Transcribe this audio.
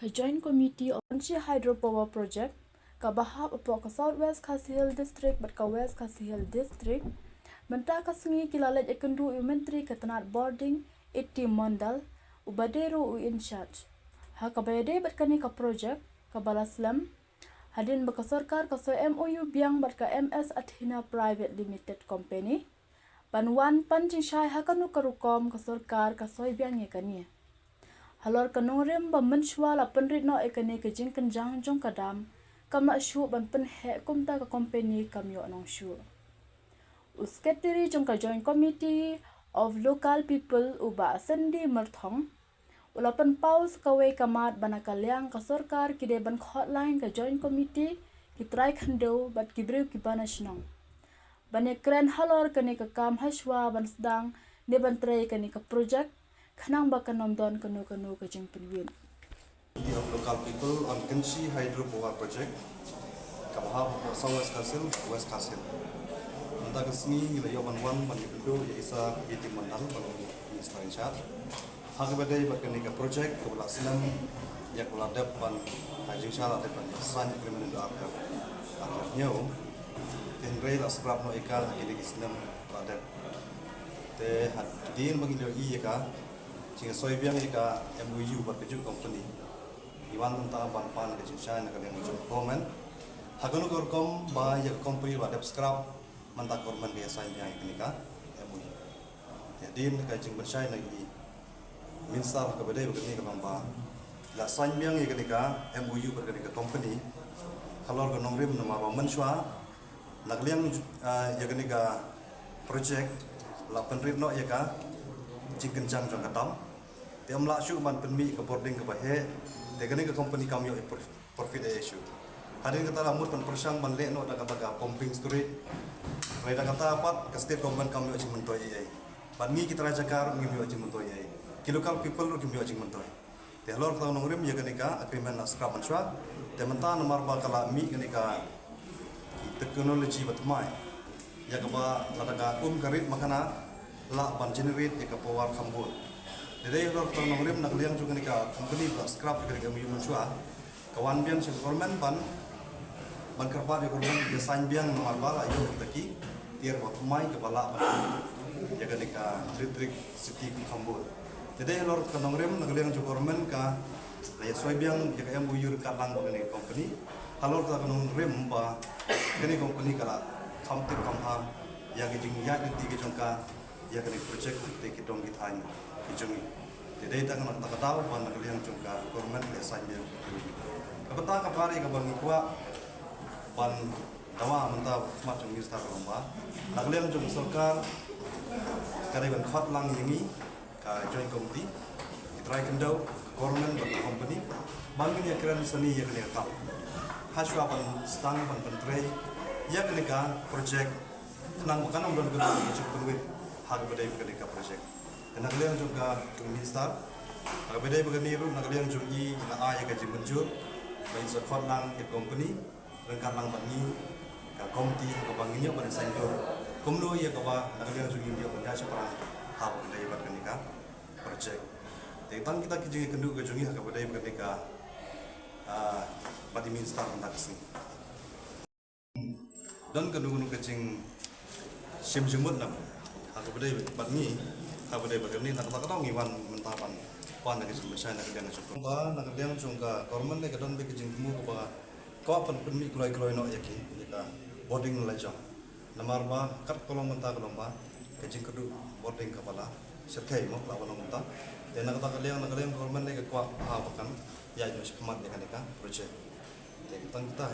ka Joint Committee on Kanchi Hydropower Project ka bahap apo ka Southwest Khasi Hills District bat ka West Khasi Hills District menta ka sengi kilalet ikendu u menteri ka tanat boarding iti mondal u baderu u in charge ha ka bayade bat kani ka project ka balaslam hadin baka sarkar ka so MOU biang bat ka MS Athena Private Limited Company panwan panjing shai hakanu karukom ka sarkar ka soy biang ye kani halor kanong rem ba menshwala penrit no ekane ke jing kenjang jong kadam kama shu ban pen he kumta ka company kamyo nong shu usketiri jong ka Joint Committee of Local People uba sendi merthong ulapan paus kawe kamat banakalyang ka sarkar kide ban hotline ka Joint Committee kitrai khando bat kibreu kibana shnong bane kren halor kane ka kam hashwa ban sedang ne ban trai kane ka project khanang ba kanom don kanu ka jing pinwin of Local People on Kanchi Hydropower Project kabahap Southwest Khasi Hills West Khasi Hills anda kesini ngilayo ban indo ya isa iti mandal ban minister in charge hagbadai bakani ka project kabula silam ya kula depan hajing shala depan san krimen do akar nyo tenrei la scrap no ikal hakili islam ladep te hadin bagindo i ka singa soybiang ika MOU berkeju company iwan tentang ban ke jinsan ke yang muncul komen hagunu korkom ba ya company wadap scrap manta korban biasa yang ini ka MOU jadi ka jing bersai lagi minsar ke bedai begini ke bamba la sanbiang ya kenika MOU berkenika company kalau ke nongrim nama ba menswa nagliang ya kenika project la penrit no ya ka chicken jang jang katam tiam la shu man penmi ke boarding ke bahe de gani ke company kam yo profit issue hadin kata lamut pen persang ban le no da kata pumping street re da kata apat ke state government kam yo chimen toy ai ban mi kita raja kar mi yo chimen toy ai ki local people ro kim yo chimen toy te lor ta nongrim ye gani ka agreement na scrap man shwa te menta nomor ba kala mi gani ka technology batmai ya ka ba lada ka karit makana la ban generate ya power kambul dede ro to nongrim nak liang juga nika company plus scrap ke mi munsua kawan biang se government ban kerpa de government de sign biang nomor bala yo taki tier wat mai ke bala ban ya ke nika district city kambul dede ro to nongrim nak liang juga government ka ya soi biang ya ke MOU ka lang ke company halor to nongrim ba ke company kala kamtik kamha ya ke jing ya ti ke jongka ya kene project te kitong githan kijungi jadi ta kana ta tahu ban nakaliang jungka government le sanya kapata kapari ka bangi kwa ban dawa menta macam minister lomba nakaliang jung sarkar kare ban khat lang yingi ka joint committee kitrai kendau government ban company bangin ya keren seni ya kene ta haswa ban stang ban pentrei ya kene ka project nang bukan om don guna cukup duit hak bedai ketika project. Dan nakaliang juga minister, hak bedai begini ru nakaliang juga na ayah gaji muncul, baik sekot lang ke company, rengkat lang bangi, ke komti ke banginya pada sendor. Kumno ia kawa nakaliang juga dia punya seperang hak bedai ketika project. Tentang kita juga kendu kejungi hak bedai ketika badi minister taksi. Dan kendu kejing sim jemut nak. Aku bedai batni, aku bedai bagani nak kata ngiwan mentapan, pan nak kisah besar nak kerja cukup. Nak kerja cungka, korban nak kadang berkejeng temu ke kau penmi keloi nak yaki, jika boarding lajang. Namar ba kat kolong mentah kolong ba, kejeng kedu boarding kepala, serkai mau lawan mentah. Dan nak kata kalian korban nak kau apa kan, ya itu sekemat dengan mereka project. Jadi kita